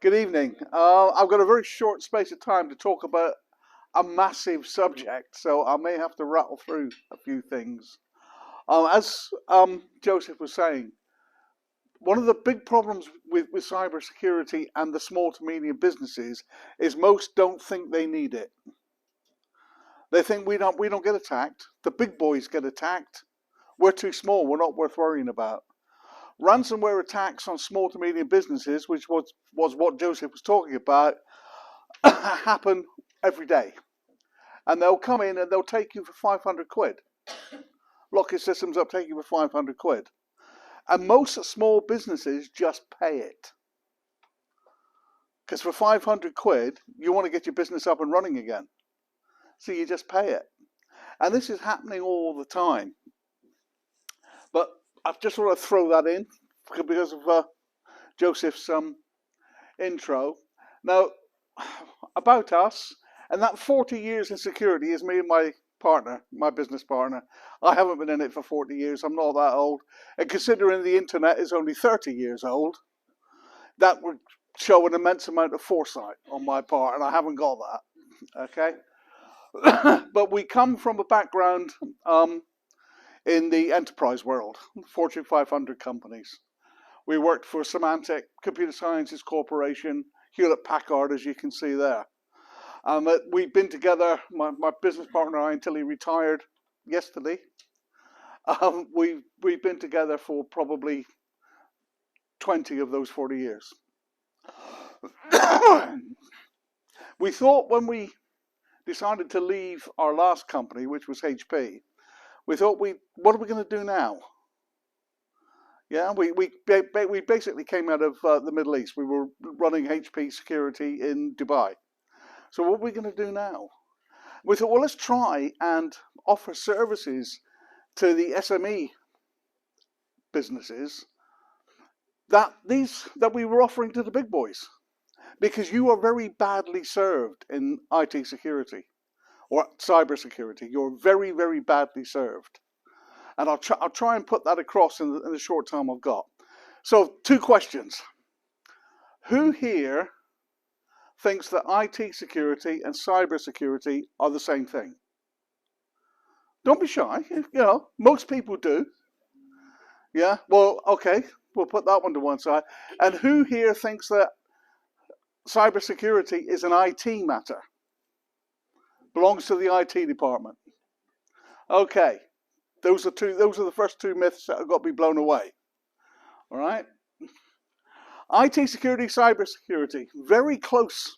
Good evening. I've got a very short space of time to talk about a massive subject, so I may have to rattle through a few things. As Joseph was saying, one of the big problems with cybersecurity and the small to medium businesses is most don't think they need it. They think we don't get attacked. The big boys get attacked. We're too small. We're not worth worrying about. Ransomware attacks on small to medium businesses, which was what Joseph was talking about, happen every day. And they'll come in and they'll take you for 500 quid. Lock your systems up, take you for 500 quid. And most small businesses just pay it. Because for 500 quid, you want to get your business up and running again. So you just pay it. And this is happening all the time. But I just want to throw that in because of Joseph's intro. Now, about us, and that 40 years in security is me and my partner, my business partner. I haven't been in it for 40 years. I'm not that old. And considering the internet is only 30 years old, that would show an immense amount of foresight on my part, and I haven't got that. Okay? But we come from a background in the enterprise world, Fortune 500 companies. We worked for Symantec, Computer Sciences Corporation, Hewlett-Packard, as you can see there. We've been together, my business partner and I, until he retired yesterday. We've been together for probably 20 of those 40 years. We thought when we decided to leave our last company, which was HP, we thought, what are we going to do now? Yeah, we basically came out of the Middle East. We were running HP security in Dubai. So what are we going to do now? We thought, well, let's try and offer services to the SME businesses that we were offering to the big boys, because you are very badly served in IT security or cyber security. You're very, very badly served. And I'll try and put that across in the short time I've got. So 2 questions. Who here thinks that IT security and cyber security are the same thing? Don't be shy. You know, most people do. Yeah, well, okay, we'll put that one to one side. And who here thinks that cyber security is an IT matter? Belongs to the IT department. Okay, those are the first 2 myths that have got to be blown away. All right. IT security, cyber security, very close.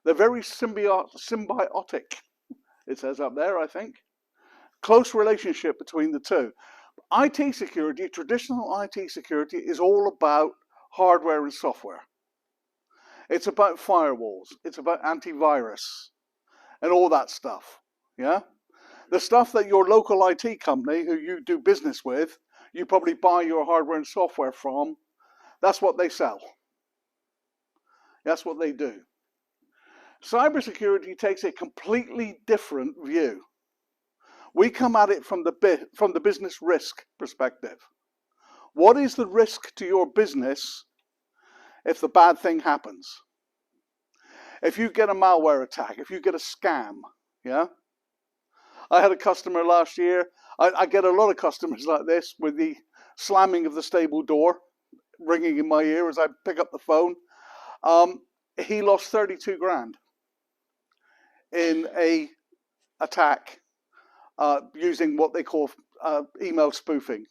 They're very symbiotic. It says up there, I think. Close relationship between the two. IT security, traditional IT security, is all about hardware and software. It's about firewalls. It's about antivirus and all that stuff. Yeah? The stuff that your local IT company, who you do business with, you probably buy your hardware and software from, that's what they sell. That's what they do. Cybersecurity takes a completely different view. We come at it from the business risk perspective. What is the risk to your business if the bad thing happens? If you get a malware attack, if you get a scam, yeah? I had a customer last year. I get a lot of customers like this with the slamming of the stable door ringing in my ear as I pick up the phone. He lost 32 grand in a attack using what they call email spoofing.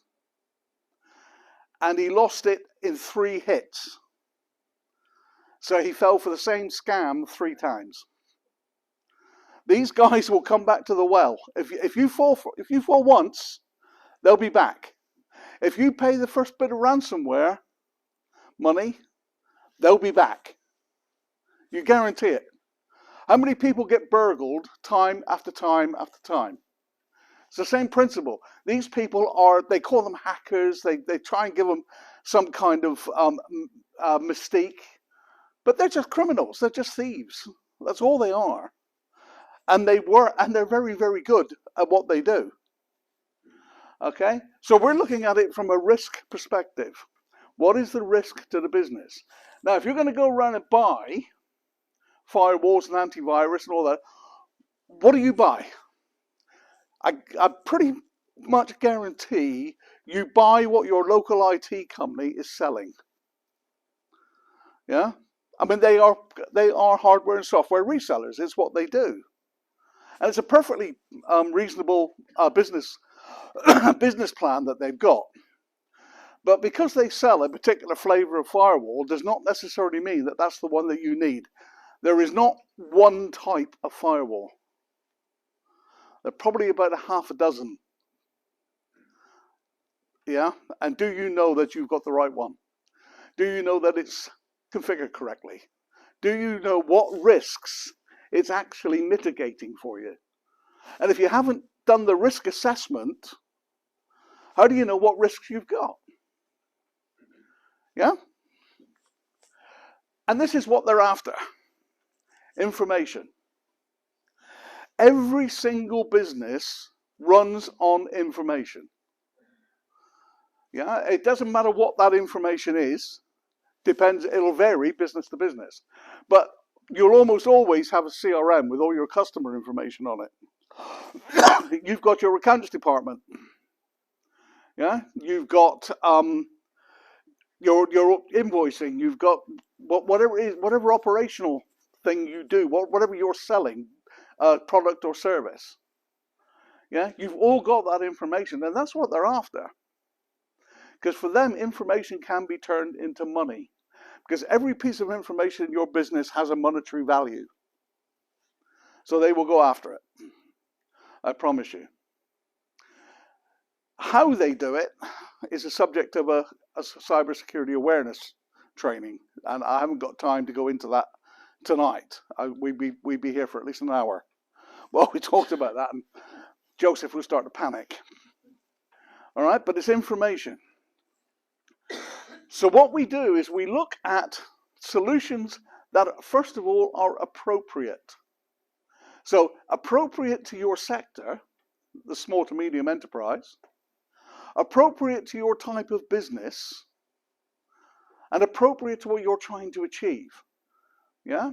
And he lost it in 3 hits. So he fell for the same scam 3 times. These guys will come back to the well. If you fall once, they'll be back. If you pay the first bit of ransomware money, they'll be back. You guarantee it. How many people get burgled time after time after time? It's the same principle. These people they call them hackers. They try and give them some kind of mystique. But they're just criminals. They're just thieves. That's all they are. And they're very, very good at what they do. Okay? So we're looking at it from a risk perspective. What is the risk to the business? Now, if you're going to go around and buy firewalls and antivirus and all that, what do you buy? I pretty much guarantee you buy what your local IT company is selling. Yeah, I mean they are hardware and software resellers. It's what they do, and it's a perfectly reasonable business business plan that they've got. But because they sell a particular flavor of firewall does not necessarily mean that that's the one that you need. There is not one type of firewall. There are probably about a half a dozen. Yeah, and do you know that you've got the right one? Do you know that it's configured correctly? Do you know what risks it's actually mitigating for you? And if you haven't done the risk assessment, how do you know what risks you've got? Yeah? And this is what they're after. Information. Every single business runs on information. Yeah, it doesn't matter what that information is. Depends, it'll vary business to business. But you'll almost always have a CRM with all your customer information on it. You've got your accounts department. Yeah, you've got your invoicing. You've got whatever it is, whatever operational thing you do, whatever you're selling, product or service. Yeah, you've all got that information, and that's what they're after. Because for them, information can be turned into money. Because every piece of information in your business has a monetary value. So they will go after it. I promise you. How they do it is a subject of a cybersecurity awareness training. And I haven't got time to go into that tonight. We'd be here for at least an hour. Well, we talked about that, and Joseph will start to panic. All right, but it's information. So what we do is we look at solutions that, first of all, are appropriate. So appropriate to your sector, the small to medium enterprise, appropriate to your type of business, and appropriate to what you're trying to achieve. Yeah?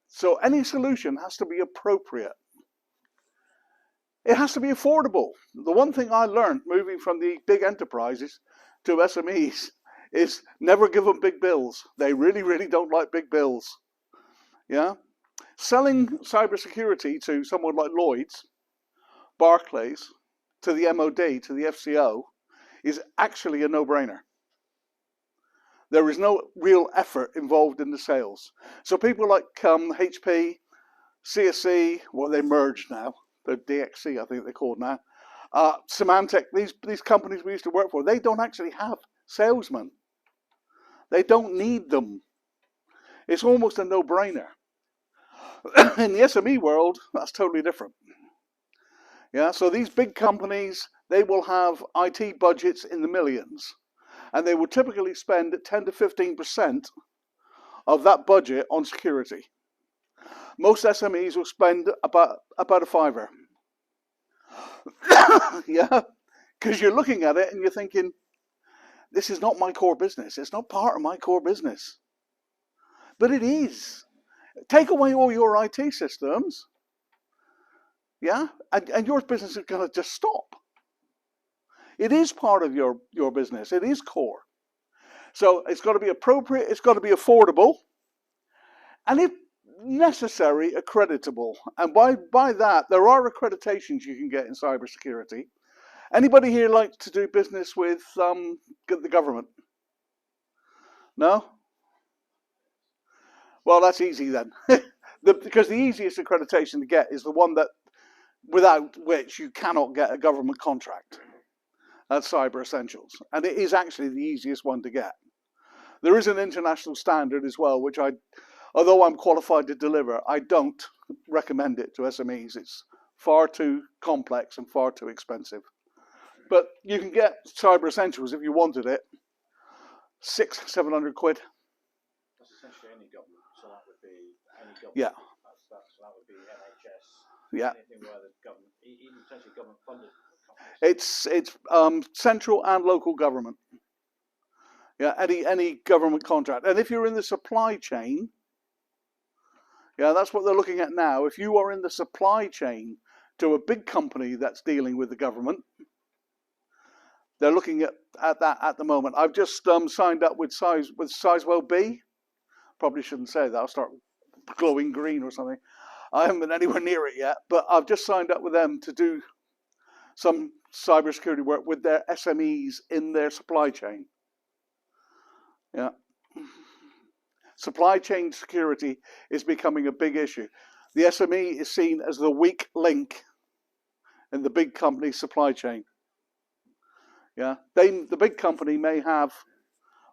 So any solution has to be appropriate. It has to be affordable. The one thing I learned moving from the big enterprises to SMEs is never give them big bills. They really, really don't like big bills. Yeah? Selling cybersecurity to someone like Lloyd's, Barclays, to the MOD, to the FCO, is actually a no-brainer. There is no real effort involved in the sales. So people like HP, CSC, well, they merged now. They're DXC, I think they're called now. Symantec, these companies we used to work for, they don't actually have salesmen. They don't need them. It's almost a no-brainer. In the SME world, that's totally different. Yeah, so these big companies, they will have IT budgets in the millions, and they will typically spend 10 to 15% of that budget on security. Most SMEs will spend about a fiver. Yeah, because you're looking at it and you're thinking, this is not my core business. It's not part of my core business. But it is. Take away all your IT systems, yeah, and your business is going to just stop. It is part of your business. It is core. So it's got to be appropriate. It's got to be affordable. And if necessary, accreditable. And by that, there are accreditations you can get in cybersecurity. Anybody here like to do business with the government? No? Well, that's easy then. Because the easiest accreditation to get is the one that, without which you cannot get a government contract. That's Cyber Essentials. And it is actually the easiest one to get. There is an international standard as well, which although I'm qualified to deliver, I don't recommend it to SMEs. It's far too complex and far too expensive. But you can get Cyber Essentials if you wanted it. 600-700 quid. That's essentially any government. So that would be any government. Yeah. So that would be NHS. Yeah. Anything where the government, even potentially government funded. It's central and local government. Yeah, any government contract. And if you're in the supply chain, yeah, that's what they're looking at now. If you are in the supply chain to a big company that's dealing with the government, they're looking at that at the moment. I've just signed up with Sizewell B. Probably shouldn't say that. I'll start glowing green or something. I haven't been anywhere near it yet, but I've just signed up with them to do some cybersecurity work with their SMEs in their supply chain. Yeah. Supply chain security is becoming a big issue. The SME is seen as the weak link in the big company's supply chain. Yeah, the big company may have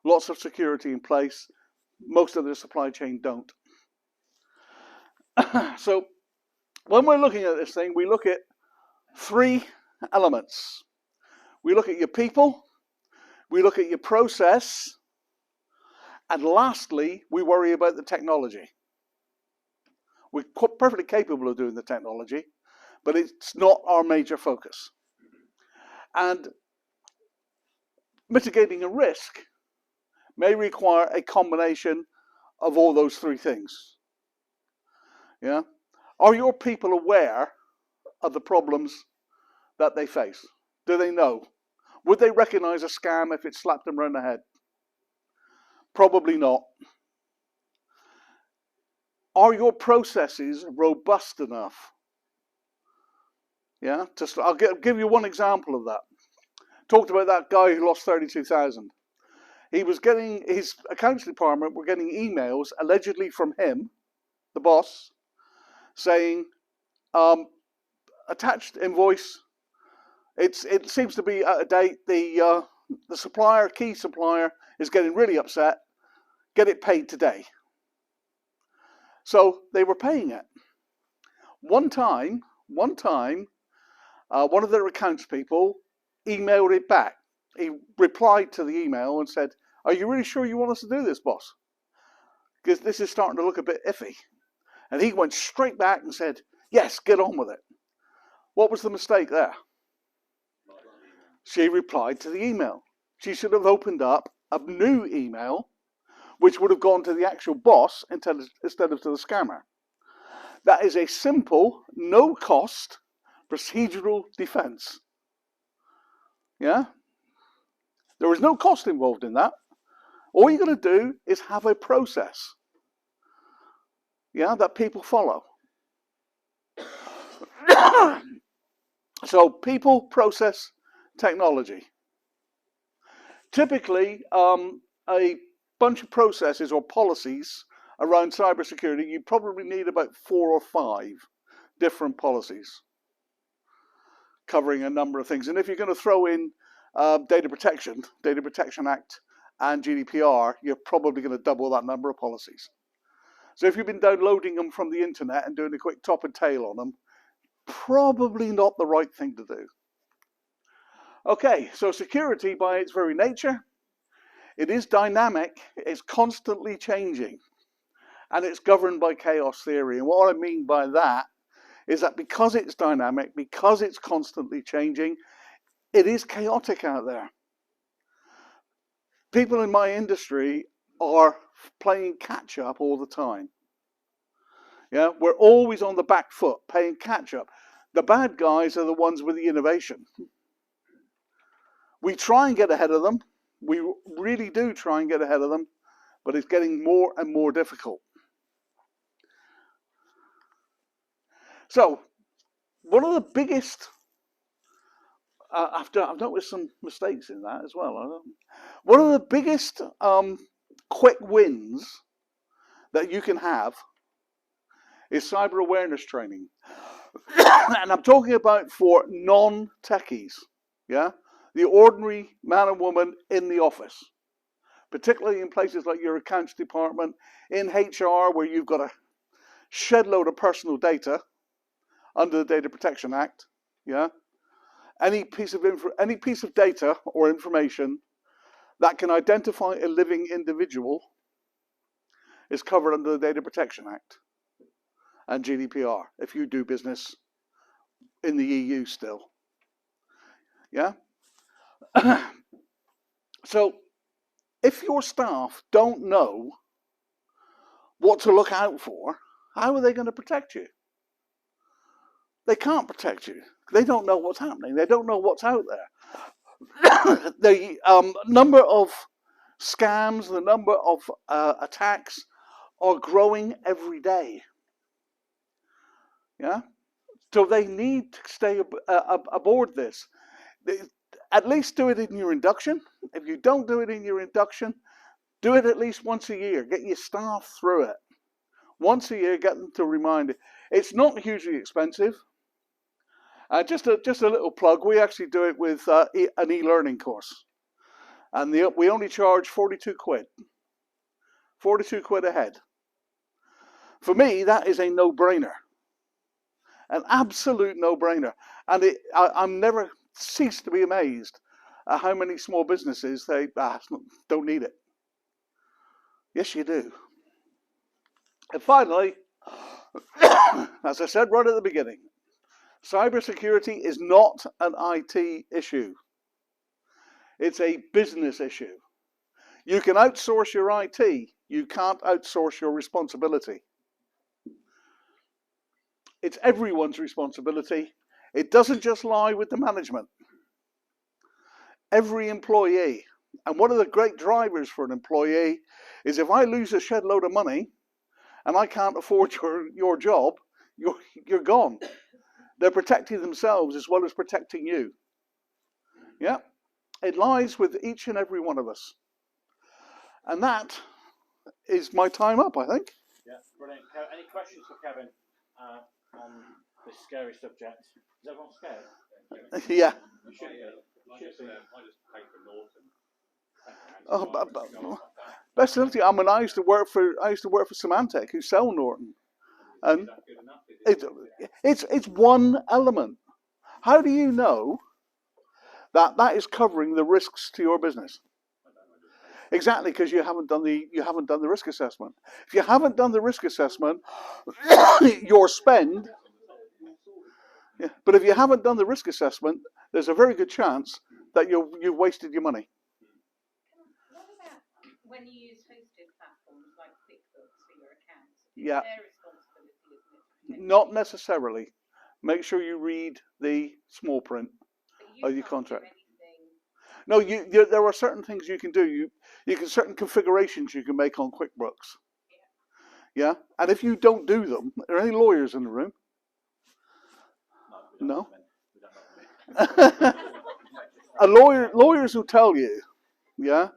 lots of security in place. Most of their supply chain don't. So when we're looking at this thing, we look at three elements. We look at your people, we look at your process, and lastly, we worry about the technology. We're perfectly capable of doing the technology, but it's not our major focus. And mitigating a risk may require a combination of all those three things. Yeah? Are your people aware of the problems that they face? Do they know? Would they recognize a scam if it slapped them around the head? Probably not. Are your processes robust enough? Yeah, I'll give you one example of that. Talked about that guy who lost 32,000. He was getting, his accounts department were getting emails allegedly from him, the boss, saying, attached invoice, it seems to be out of date. The supplier, key supplier, is getting really upset. Get it paid today. So they were paying it. One time, one of their accounts people emailed it back. He replied to the email and said, "Are you really sure you want us to do this, boss? Because this is starting to look a bit iffy." And he went straight back and said, "Yes, get on with it." What was the mistake there? She replied to the email. She should have opened up a new email, which would have gone to the actual boss instead of to the scammer. That is a simple, no-cost procedural defense. Yeah? There is no cost involved in that. All you're going to do is have a process, yeah, that people follow. So people, process, technology. Typically, a bunch of processes or policies around cybersecurity, you probably need about 4 or 5 different policies covering a number of things. And if you're going to throw in Data Protection Act and GDPR, you're probably going to double that number of policies. So if you've been downloading them from the internet and doing a quick top and tail on them, probably not the right thing to do. Okay, so security by its very nature, it is dynamic, it's constantly changing, and it's governed by chaos theory. And what I mean by that is that because it's dynamic, because it's constantly changing, it is chaotic out there. People in my industry are playing catch up all the time. Yeah, we're always on the back foot, playing catch up. The bad guys are the ones with the innovation. We try and get ahead of them. We really do try and get ahead of them, but it's getting more and more difficult. So, one of the biggest, I've noticed some mistakes in that as well. One of the biggest quick wins that you can have is cyber awareness training. And I'm talking about for non-techies, yeah? The ordinary man and woman in the office, particularly in places like your accounts department, in HR, where you've got a shed load of personal data under the Data Protection Act, yeah? Any piece of data or information that can identify a living individual is covered under the Data Protection Act and GDPR, if you do business in the EU still. Yeah? So if your staff don't know what to look out for, how are they going to protect you? They can't protect you. They don't know what's happening. They don't know what's out there. The number of scams, the number of attacks are growing every day. Yeah, so they need to stay aboard this. At least do it in your induction. If you don't do it in your induction, do it at least once a year. Get your staff through it. Once a year, get them to remind it. It's not hugely expensive. Just a little plug. We actually do it with an e-learning course, and we only charge 42 quid. 42 quid a head. For me, that is a no-brainer. An absolute no-brainer. And I'm never cease to be amazed at how many small businesses they don't need it. Yes, you do. And finally, as I said right at the beginning, cybersecurity is not an IT issue. It's a business issue. You can outsource your IT. You can't outsource your responsibility. It's everyone's responsibility. It doesn't just lie with the management. Every employee. And one of the great drivers for an employee is if I lose a shed load of money and I can't afford your job, you're gone. They're protecting themselves as well as protecting you. Yeah? It lies with each and every one of us. And that is my time up, I think. Yeah, brilliant. Any questions for Kevin on this scary subject? Is everyone scared? Yeah. You should be. I just pay for Norton. Oh, best of all, I used to work for Symantec, who sell Norton, and it's one element. How do you know that is covering the risks to your business? Exactly, because you haven't done the risk assessment. If you haven't done the risk assessment, your spend. Yeah, but if you haven't done the risk assessment, there's a very good chance that you've wasted your money. What about when you use hosted platforms like QuickBooks for your accounts? Yeah. It's their responsibility, isn't it? Not necessarily. Make sure you read the small print of your contract. No, there are certain things you can do. You can certain configurations you can make on QuickBooks. Yeah, and if you don't do them, are there any lawyers in the room? No. Lawyers will tell you, yeah,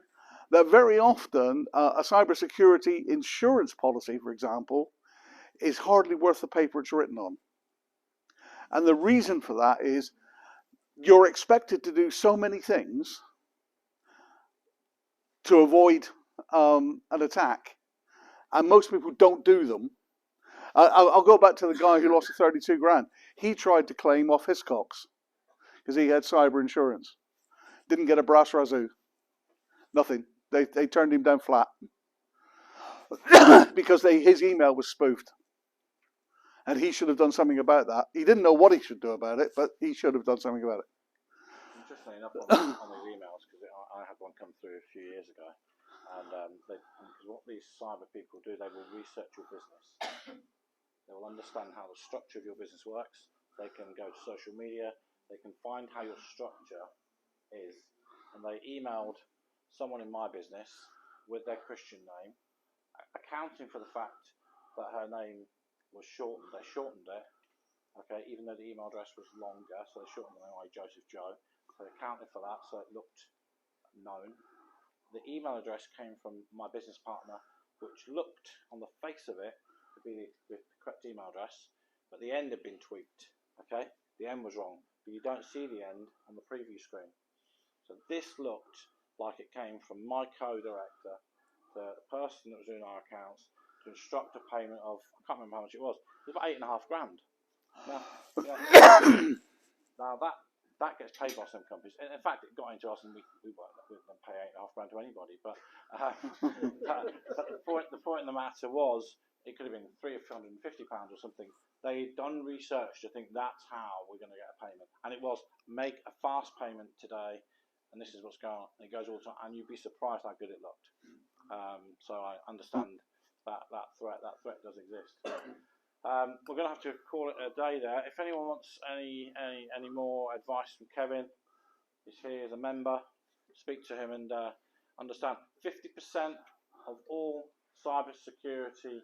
that very often a cybersecurity insurance policy, for example, is hardly worth the paper it's written on. And the reason for that is you're expected to do so many things to avoid an attack, and most people don't do them. I'll go back to the guy who lost 32 grand. He tried to claim off Hiscox because he had cyber insurance. Didn't get a brass razoo. Nothing. They turned him down flat because his email was spoofed. And he should have done something about that. He didn't know what he should do about it, but he should have done something about it. Interestingly enough, on these emails, because I had one come through a few years ago, and what these cyber people do, they will research your business. They will understand how the structure of your business works. They can go to social media. They can find how your structure is. And they emailed someone in my business with their Christian name, accounting for the fact that her name was shortened. They shortened it, okay, even though the email address was longer, so they shortened the name like Joseph Joe. So they accounted for that, so it looked known. The email address came from my business partner, which looked on the face of it to be the correct email address, but the end had been tweaked. Okay, the end was wrong, but you don't see the end on the preview screen. So this looked like it came from my co-director, the person that was doing our accounts, to instruct a payment of, I can't remember how much it was. It was about £8.5 grand. Now that gets paid by some companies. In fact, it got into us, and we don't pay £8.5 grand to anybody. But the point of the matter was, it could have been £350 or something. They'd done research to think that's how we're going to get a payment, and it was make a fast payment today, and this is what's going on. And it goes all the time, and you'd be surprised how good it looked. So I understand that threat does exist. We're going to have to call it a day there. If anyone wants any more advice from Kevin, he's here as a member. Speak to him and understand 50% of all cybersecurity